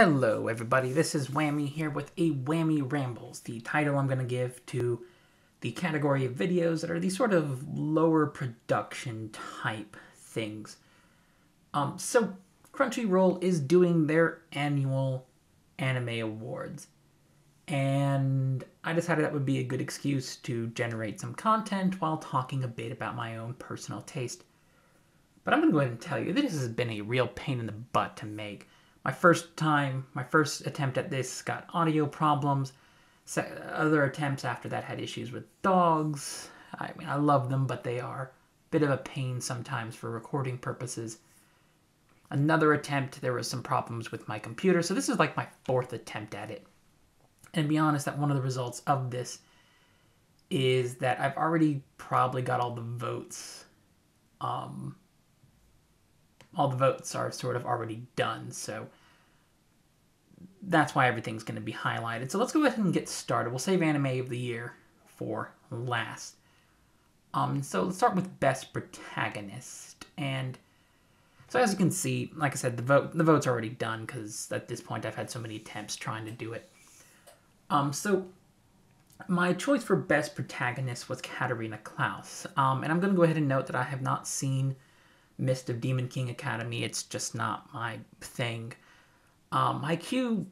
Hello everybody, this is Whammy here with a Whammy Rambles, the title I'm going to give to the category of videos that are these sort of lower production type things. So Crunchyroll is doing their annual anime awards, and I decided that would be a good excuse to generate some content while talking a bit about my own personal taste. But I'm going to go ahead and tell you, this has been a real pain in the butt to make. My first attempt at this got audio problems. Other attempts after that had issues with dogs. I mean, I love them, but they are a bit of a pain sometimes for recording purposes. Another attempt, there was some problems with my computer, so this is like my fourth attempt at it. And to be honest, that one of the results of this is that I've already probably got all the votes. All the votes are sort of already done, so that's why everything's going to be highlighted. So let's go ahead and get started. We'll save Anime of the Year for last. So let's start with Best Protagonist. And so as you can see, like I said, the vote's already done because at this point I've had so many attempts trying to do it. So my choice for Best Protagonist was Katarina Klaus. And I'm going to go ahead and note that I have not seen Mist of Demon King Academy. It's just not my thing. IQ,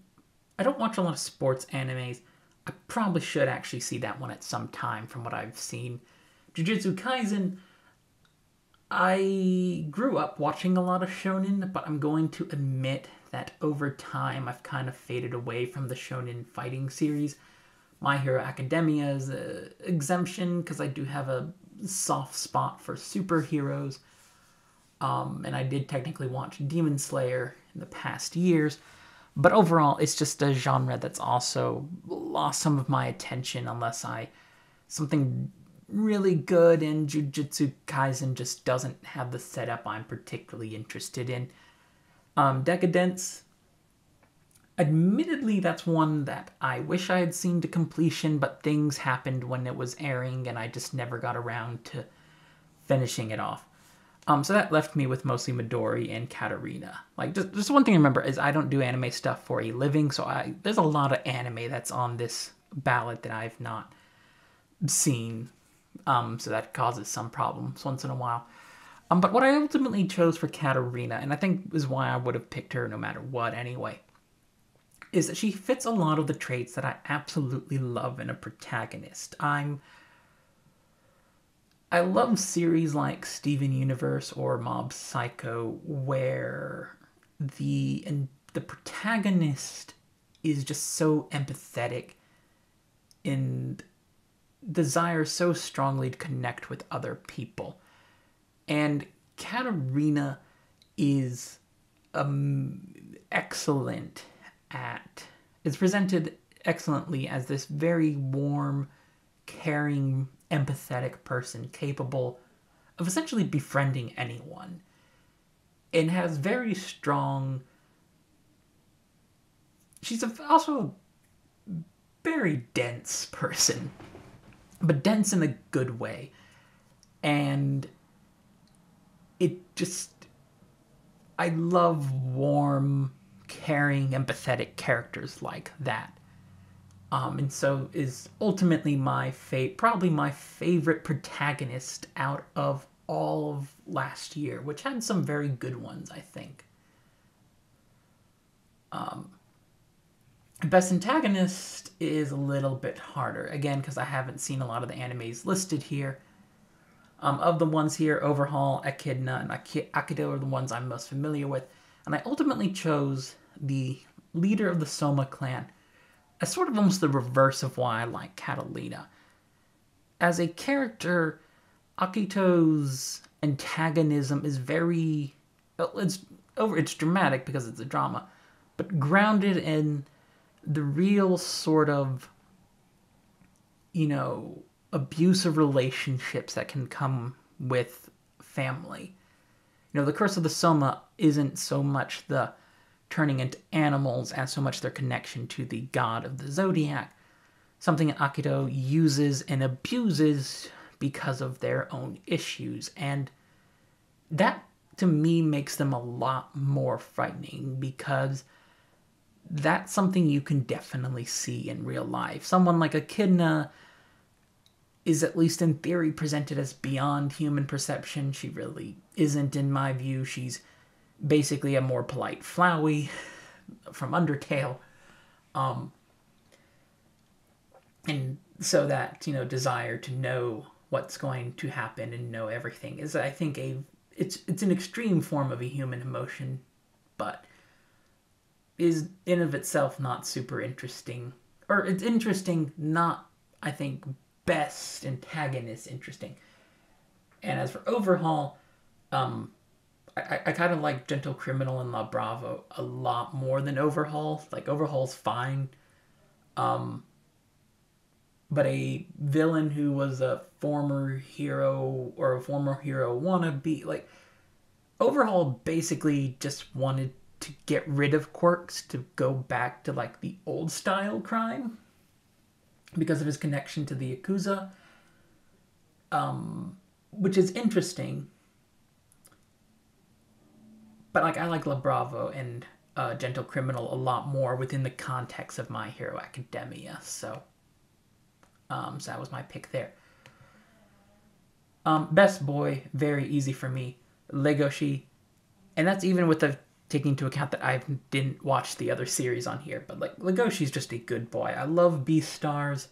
I don't watch a lot of sports animes. I probably should actually see that one at some time from what I've seen. Jujutsu Kaisen, I grew up watching a lot of shonen, but I'm going to admit that over time I've kind of faded away from the shonen fighting series. My Hero Academia is an exemption because I do have a soft spot for superheroes. And I did technically watch Demon Slayer in the past years, but overall it's just a genre that's also lost some of my attention unless something really good, and Jujutsu Kaisen just doesn't have the setup I'm particularly interested in. Decadence, admittedly that's one that I wish I had seen to completion, but things happened when it was airing and I just never got around to finishing it off. So that left me with mostly Midori and Katarina. Like, just one thing to remember is I don't do anime stuff for a living, so there's a lot of anime that's on this ballot that I've not seen. So that causes some problems once in a while. But what I ultimately chose for Katarina, and I think is why I would have picked her no matter what anyway, is that she fits a lot of the traits that I absolutely love in a protagonist. I love series like Steven Universe or Mob Psycho where the protagonist is just so empathetic and desires so strongly to connect with other people. And Katarina is excellent is presented excellently as this very warm, caring, empathetic person capable of essentially befriending anyone, and has very strong. She's also a very dense person, but dense in a good way, and I love warm, caring, empathetic characters like that. And so is ultimately probably my favorite protagonist out of all of last year, which had some very good ones, I think. Best Antagonist is a little bit harder, again, because I haven't seen a lot of the animes listed here. Of the ones here, Overhaul, Echidna, and Akido are the ones I'm most familiar with, and I ultimately chose the leader of the Soma clan as sort of almost the reverse of why I like Catalina. As a character, Akito's antagonism is very, it's dramatic because it's a drama, but grounded in the real sort of, abusive relationships that can come with family. The Curse of the Soma isn't so much the turning into animals as so much their connection to the god of the zodiac, something Akito uses and abuses because of their own issues, and that to me makes them a lot more frightening because that's something you can definitely see in real life. Someone like Echidna is, at least in theory, presented as beyond human perception. She really isn't, in my view. She's basically a more polite Flowey from Undertale. And so that, desire to know what's going to happen and know everything is, I think, it's an extreme form of a human emotion, but is in of itself not super interesting. Or it's interesting, not, I think, best antagonist interesting. And as for Overhaul, I kind of like Gentle Criminal and La Bravo a lot more than Overhaul. Like, Overhaul's fine. But a villain who was a former hero or a former hero wannabe, like, Overhaul basically just wanted to get rid of quirks to go back to, like, the old style crime because of his connection to the Yakuza, which is interesting. But, like, I like La Bravo and Gentle Criminal a lot more within the context of My Hero Academia, so that was my pick there. Best boy, very easy for me, Legoshi, and that's even with taking into account that I didn't watch the other series on here, but, like, Legoshi's just a good boy. I love Beastars.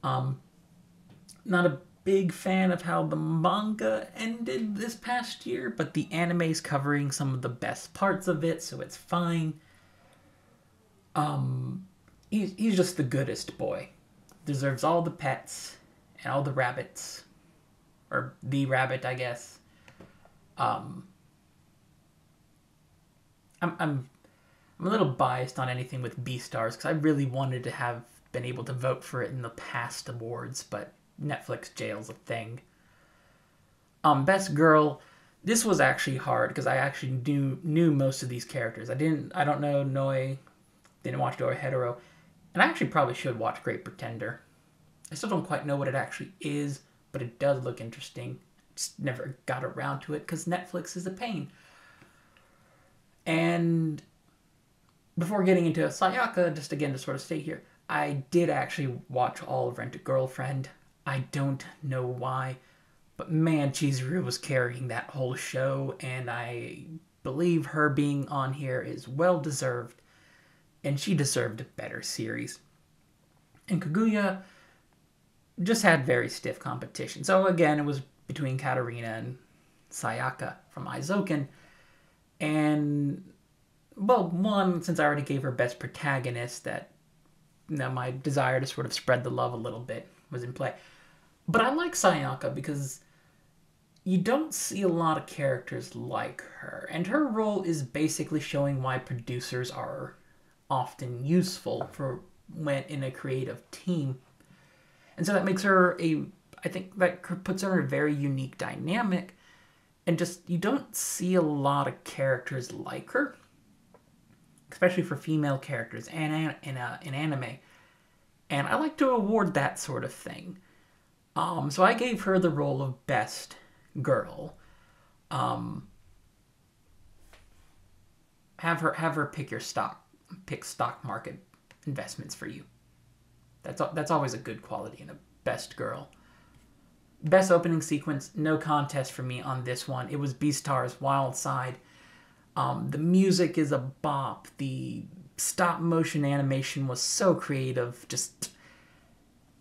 Not a big fan of how the manga ended this past year, but the anime's covering some of the best parts of it, so it's fine. He's just the goodest boy. Deserves all the pets and all the rabbits, or the rabbit, I guess. I'm a little biased on anything with Beastars because I really wanted to have been able to vote for it in the past awards, but Netflix jail's a thing. Best girl. This was actually hard because I actually knew most of these characters. I don't know Noi, didn't watch Dora Hetero, and I actually probably should watch Great Pretender. I still don't quite know what it actually is, but it does look interesting. Just never got around to it because Netflix is a pain. And before getting into Sayaka, just again to sort of stay here, I did actually watch all of Rent-A-Girlfriend. I don't know why, but man, Chizuru was carrying that whole show, and I believe her being on here is well deserved, and she deserved a better series. And Kaguya just had very stiff competition. So again, it was between Katarina and Sayaka from Aizoken. And, well, one, since I already gave her Best Protagonist, that my desire to sort of spread the love a little bit was in play. But I like Sayaka because you don't see a lot of characters like her. And her role is basically showing why producers are often useful for when in a creative team. And so that makes her I think that puts her in a very unique dynamic. And just, you don't see a lot of characters like her, especially for female characters in anime. And I like to award that sort of thing. So I gave her the role of best girl. Have her pick stock market investments for you. That's always a good quality in a best girl. Best opening sequence, no contest for me on this one. It was Beastars Wild Side. The music is a bop. The stop motion animation was so creative. Just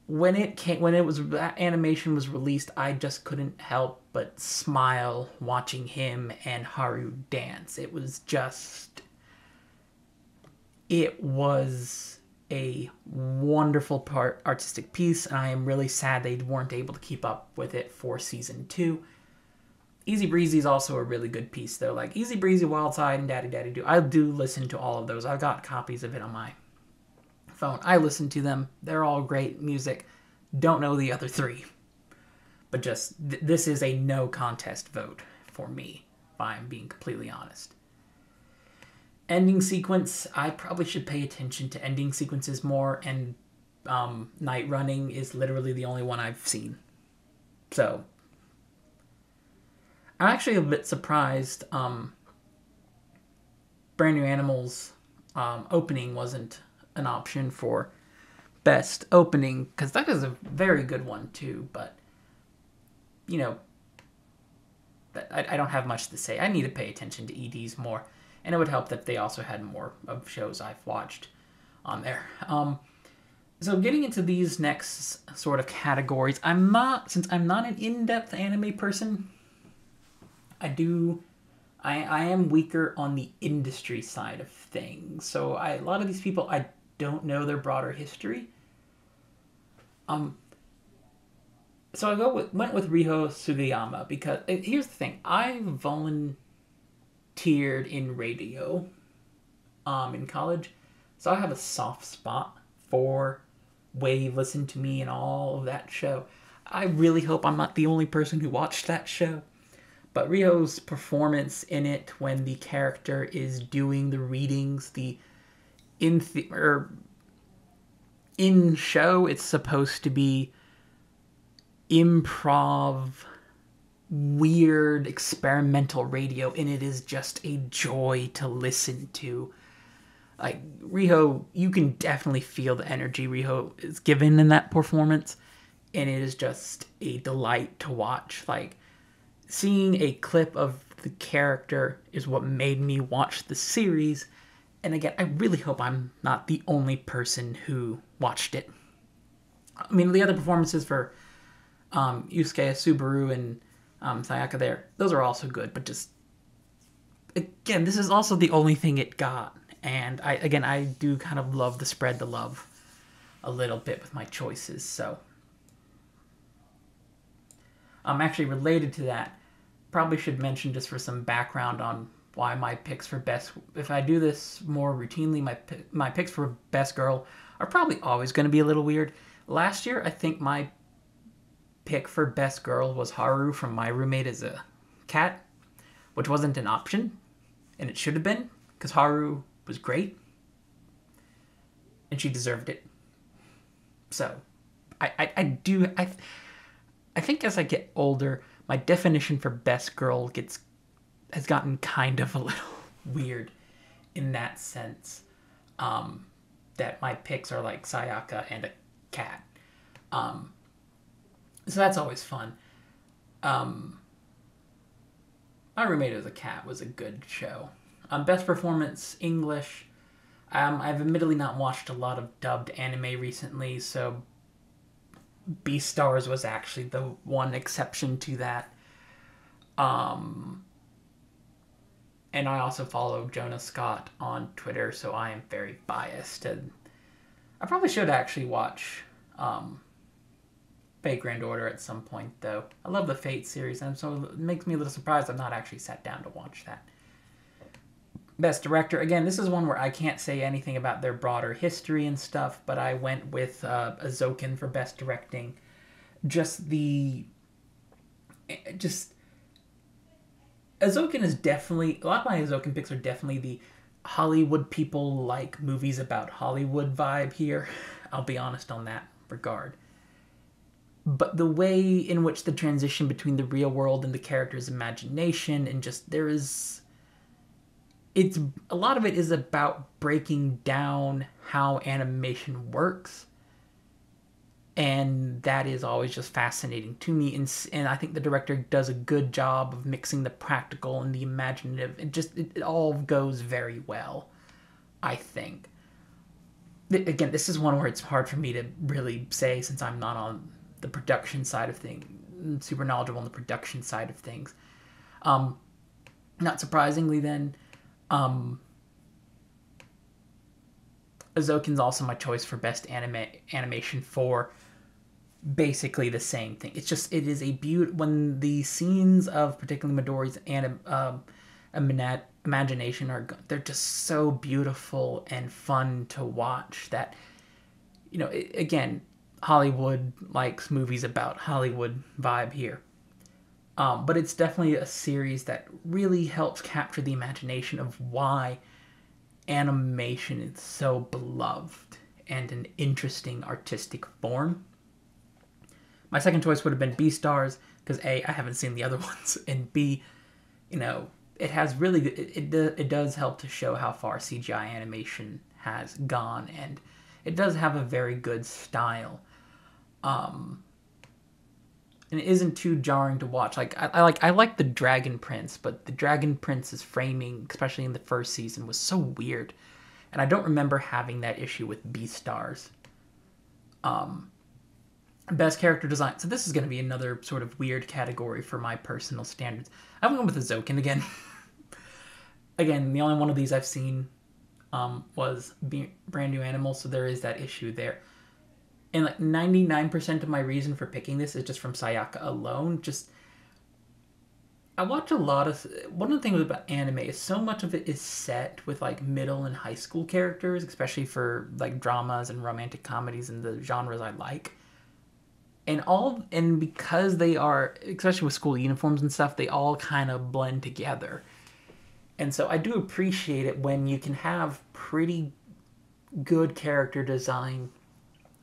when that animation was released, I just couldn't help but smile watching him and Haru dance. It was a wonderful artistic piece, and I am really sad they weren't able to keep up with it for season 2. Easy Breezy is also a really good piece, though. Like Easy Breezy, Wild Side, and Daddy Daddy Do. I do listen to all of those. I've got copies of it on my phone. I listen to them. They're all great music. Don't know the other 3. But just, this is a no contest vote for me, if I'm being completely honest. Ending sequence, I probably should pay attention to ending sequences more, and Night Running is literally the only one I've seen. So, I'm actually a bit surprised. Brand New Animals, opening wasn't an option for best opening, because that is a very good one too, but, you know, I don't have much to say. I need to pay attention to EDs more, and it would help that they also had more of shows I've watched on there. So getting into these next sort of categories, since I'm not an in-depth anime person, I am weaker on the industry side of things. So a lot of these people, I don't know their broader history. So I went with Riho Sugiyama because here's the thing: I volunteered in radio, in college, so I have a soft spot for Wave, Listen to Me, and all of that show. I really hope I'm not the only person who watched that show. But Rio's performance in it, when the character is doing the readings, in show, it's supposed to be improv, weird, experimental radio, and it is just a joy to listen to. Like, Riho, you can definitely feel the energy Riho is given in that performance, and it is just a delight to watch. Like, seeing a clip of the character is what made me watch the series, and again, I really hope I'm not the only person who watched it. I mean, the other performances for Yusuke Subaru and Sayaka there, those are also good, but just, again, this is also the only thing it got. And I do kind of love the spread the love a little bit with my choices. So, actually related to that, probably should mention, just for some background on why my picks for best, if I do this more routinely, my picks for best girl are probably always going to be a little weird. Last year, I think my pick for best girl was Haru from My Roommate is a Cat, which wasn't an option, and it should have been, because Haru was great, and she deserved it. So, I think as I get older, my definition for best girl has gotten kind of a little weird in that sense, that my picks are like Sayaka and a Cat. So that's always fun. My Roommate as a Cat was a good show. Best performance, English. I've admittedly not watched a lot of dubbed anime recently, so Beastars was actually the one exception to that. And I also follow Jonah Scott on Twitter, so I am very biased. And I probably should actually watch Fate Grand Order at some point, though. I love the Fate series, and so it makes me a little surprised I've not actually sat down to watch that. Best Director. Again, this is one where I can't say anything about their broader history and stuff, but I went with Azokin for Best Directing. Azokin is definitely, a lot of my Azokin picks are definitely the Hollywood people like movies about Hollywood vibe here. I'll be honest on that regard. But the way in which the transition between the real world and the character's imagination, and just a lot of it is about breaking down how animation works, and that is always just fascinating to me. And I think the director does a good job of mixing the practical and the imaginative. It all goes very well, I think. Again, this is one where it's hard for me to really say, since I'm not on the production side of things, super knowledgeable on the production side of things. Not surprisingly, then, Azokin's also my choice for best animation for basically the same thing. It is a when the scenes of particularly Midori's imagination they're just so beautiful and fun to watch that, again, Hollywood likes movies about Hollywood vibe here. But it's definitely a series that really helps capture the imagination of why animation is so beloved and an interesting artistic form. My second choice would have been Beastars, because A, I haven't seen the other ones, and B, it has really good, it does help to show how far CGI animation has gone, and it does have a very good style. And it isn't too jarring to watch. Like I like the Dragon Prince, but the Dragon Prince's framing, especially in the first season, was so weird, and I don't remember having that issue with Beastars. Best character design. So this is going to be another sort of weird category for my personal standards. I'm going with Azokin again. Again, the only one of these I've seen was Brand New Animal, so there is that issue there. And like 99% of my reason for picking this is just from Sayaka alone. Just, I watch a lot of, one of the things about anime is so much of it is set with like middle and high school characters, especially for like dramas and romantic comedies and the genres I like. And because they are, especially with school uniforms and stuff, they all kind of blend together. And so I do appreciate it when you can have pretty good character design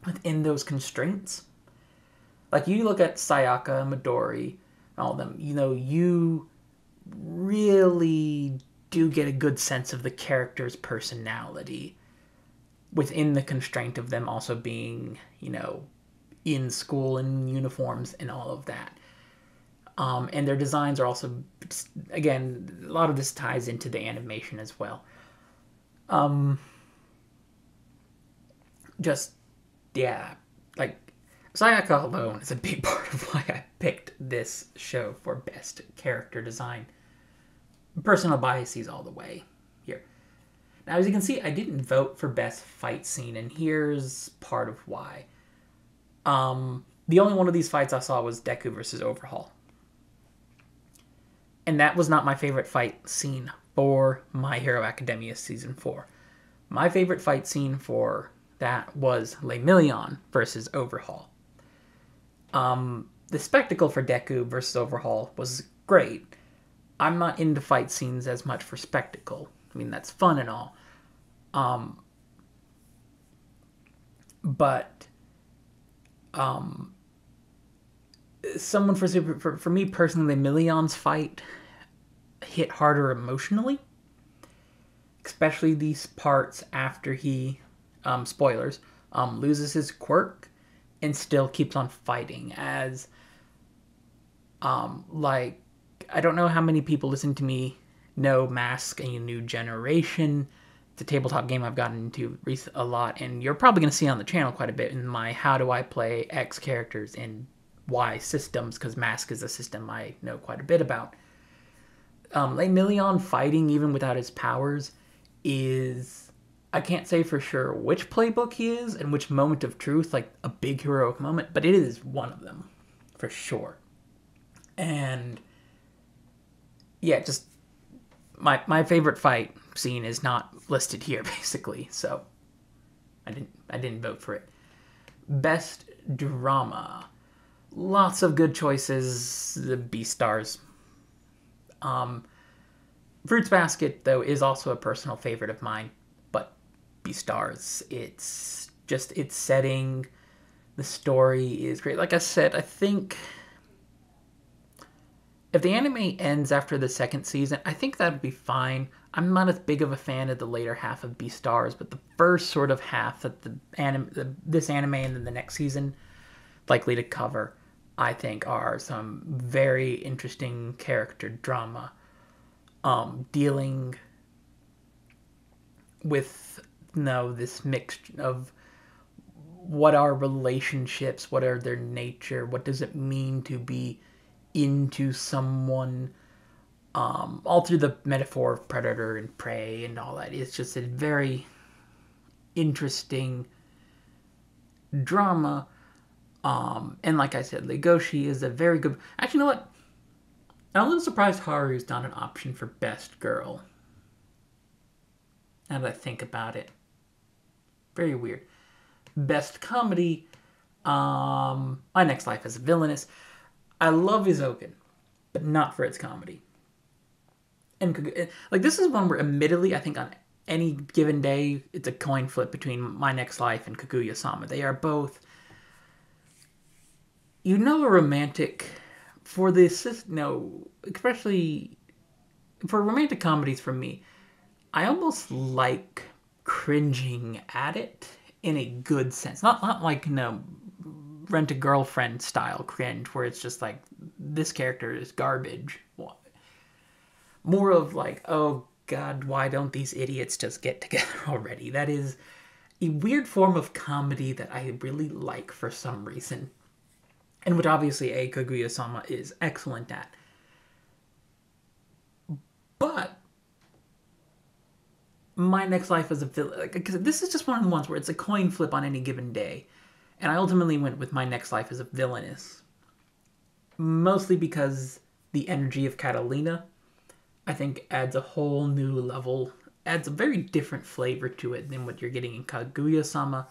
within those constraints. Like you look at Sayaka, Midori, and all of them, you know, you really do get a good sense of the character's personality within the constraint of them also being, you know, in school and uniforms and all of that. And their designs are also, again, a lot of this ties into the animation as well. Yeah, like, Sayaka alone is a big part of why I picked this show for best character design. Personal biases all the way here. Now, as you can see, I didn't vote for best fight scene, and here's part of why. The only one of these fights I saw was Deku versus Overhaul. And that was not my favorite fight scene for My Hero Academia Season 4. My favorite fight scene for that was Lemillion versus Overhaul. The spectacle for Deku versus Overhaul was great. I'm not into fight scenes as much for spectacle. I mean, that's fun and all. But someone for me personally, Lemillion's fight hit harder emotionally, especially these parts after he spoilers loses his quirk and still keeps on fighting. As like, I don't know how many people listen to me know Mask, a New Generation. It's a tabletop game I've gotten into a lot, and you're probably going to see on the channel quite a bit in my how do I play X characters in Y systems, because Mask is a system I know quite a bit about. Lemillion fighting even without his powers is, I can't say for sure which playbook he is and which moment of truth, like a big heroic moment, but it is one of them for sure. And yeah, just my favorite fight scene is not listed here, basically, so I didn't vote for it. Best drama, lots of good choices. The Beastars. Fruits Basket, though, is also a personal favorite of mine, but Beastars, it's just its setting, the story is great. Like I said, I think if the anime ends after the second season, I think that'd be fine. I'm not as big of a fan of the later half of Beastars, but the first sort of half that this anime and then the next season likely to cover, I think, are some very interesting character drama, dealing with, this mix of what are relationships, what are their nature, what does it mean to be into someone, all through the metaphor of predator and prey and all that. It's just a very interesting drama. And like I said, Legoshi is a very good... Actually, you know what? I'm a little surprised Haru's not an option for best girl. Now that I think about it. Very weird. Best comedy. My Next Life as a Villainess. I love Izoken, but not for its comedy. And like, this is one where, admittedly, I think on any given day, it's a coin flip between My Next Life and Kaguya-sama. They are both, a romantic for the especially for romantic comedies for me, I almost like cringing at it in a good sense. Not like, Rent a Girlfriend style cringe where it's just like, this character is garbage. More of like, oh God, why don't these idiots just get together already? That is a weird form of comedy that I really like for some reason. And which obviously Kaguya-sama is excellent at. But My Next Life as a Villain, because this is just one of the ones where it's a coin flip on any given day. And I ultimately went with My Next Life as a Villainess. Mostly because the energy of Catalina, I think, adds a whole new level, adds a very different flavor to it than what you're getting in Kaguya-sama.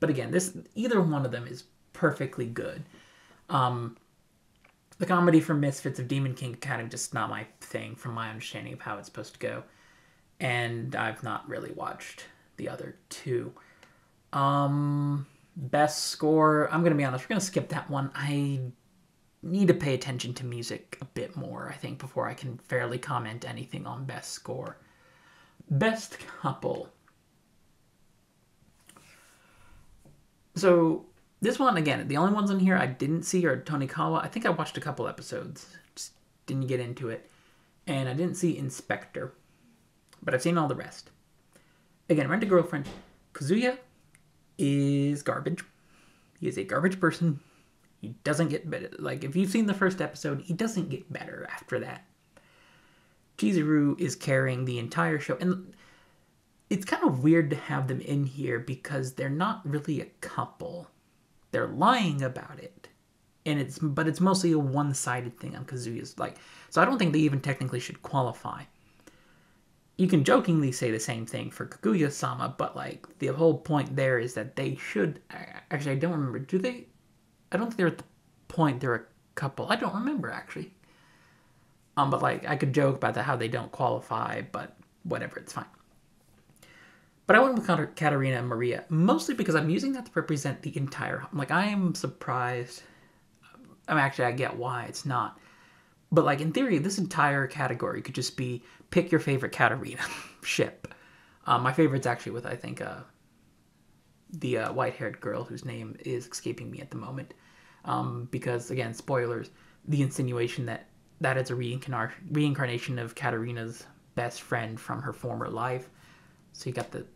But again, either one of them is perfectly good. The comedy for Misfits of Demon King kind of just not my thing from my understanding of how it's supposed to go. And I've not really watched the other two. Best score, I'm going to be honest, we're going to skip that one. I need to pay attention to music a bit more, I think, before I can fairly comment anything on best score. Best couple. So, this one, again, the only ones on here I didn't see are Tonikawa. I think I watched a couple episodes, just didn't get into it. And I didn't see Inspector, but I've seen all the rest. Again, Rent a Girlfriend. Kazuya is garbage. He is a garbage person. He doesn't get better. Like, if you've seen the first episode, he doesn't get better after that. Chizuru is carrying the entire show. And it's kind of weird to have them in here because they're not really a couple. They're lying about it. But it's mostly a one-sided thing on Kazuya's. So I don't think they even technically should qualify. You can jokingly say the same thing for Kaguya-sama, but the whole point there is that they should. Actually, I don't remember. Do they? I don't think they're at the point they're a couple. I don't remember actually. But I could joke about how they don't qualify, but whatever, it's fine. But I went with Katarina and Maria, mostly because I'm using that to represent the entire. I am surprised. Actually, I get why it's not. But, in theory, this entire category could just be pick your favorite Katarina ship. My favorite's actually with, I think, the white-haired girl whose name is escaping me at the moment. Because, again, spoilers, the insinuation that is a reincarnation of Katarina's best friend from her former life. So you got the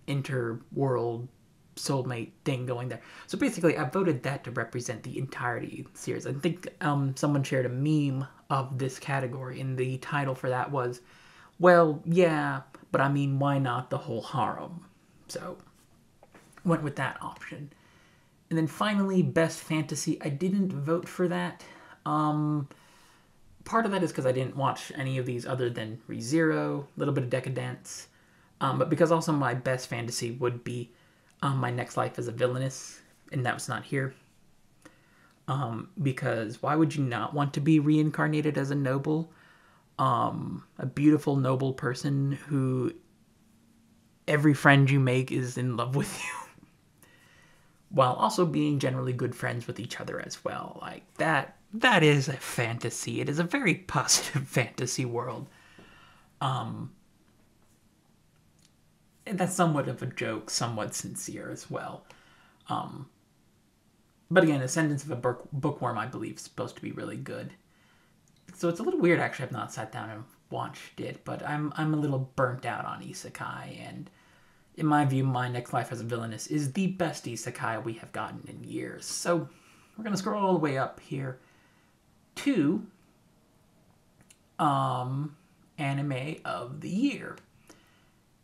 interworld soulmate thing going there. So basically, I voted that to represent the entirety of the series. I think someone shared a meme of this category, and the title for that was, well, yeah, but I mean, why not the whole harem? So, went with that option. And then finally, Best Fantasy. I didn't vote for that. Part of that is because I didn't watch any of these other than ReZero, a little bit of Decadence. But because also my Best Fantasy would be My Next Life as a Villainess, and that was not here. Because why would you not want to be reincarnated as a noble? A beautiful, noble person who every friend you make is in love with you. While also being generally good friends with each other as well. That is a fantasy. It is a very positive fantasy world. And that's somewhat of a joke, somewhat sincere as well. But again, Ascendance of a Bookworm, I believe, is supposed to be really good. So it's a little weird, actually, I've not sat down and watched it, but I'm a little burnt out on isekai, and in my view, My Next Life as a Villainess is the best isekai we have gotten in years. So we're going to scroll all the way up here to Anime of the Year.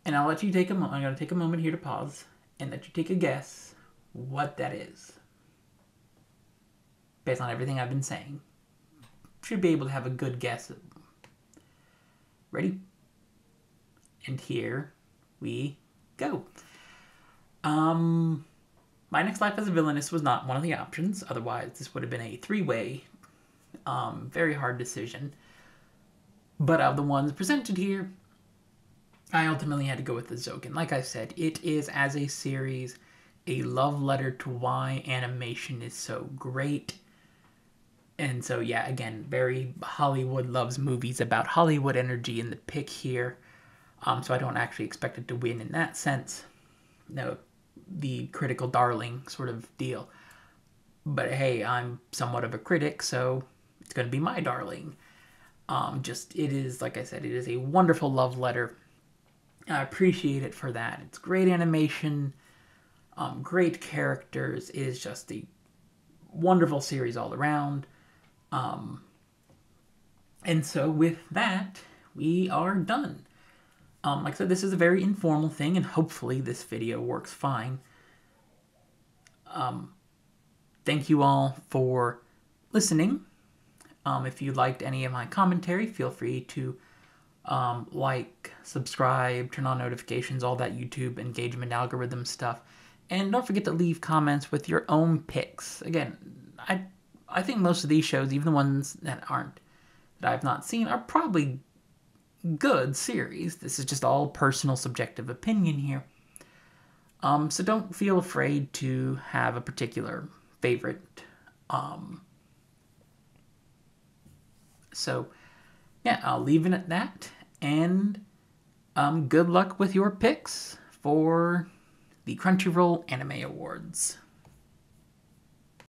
And I'll let you take a moment. I'm going to take a moment here to pause and let you take a guess what that is. Based on everything I've been saying. Should be able to have a good guess. Ready? And here we go. My Next Life as a Villainess was not one of the options. Otherwise, this would have been a three-way, very hard decision. But of the ones presented here, I ultimately had to go with the Zoken. Like I said, it is, as a series, a love letter to why animation is so great. And so, yeah, again, very Hollywood loves movies about Hollywood energy in the pick here. So I don't actually expect it to win in that sense. No, the critical darling sort of deal. But hey, I'm somewhat of a critic, so it's going to be my darling. It is, like I said, it is a wonderful love letter. I appreciate it for that. It's great animation, great characters. It is just a wonderful series all around. And so with that, we are done. Like I said, this is a very informal thing, and hopefully this video works fine. Thank you all for listening. If you liked any of my commentary, feel free to like, subscribe, turn on notifications, all that YouTube engagement algorithm stuff. And don't forget to leave comments with your own picks. Again, I think most of these shows, even the ones that I've not seen, are probably good series. This is just all personal subjective opinion here. So don't feel afraid to have a particular favorite. So yeah, I'll leave it at that. And good luck with your picks for the Crunchyroll Anime Awards.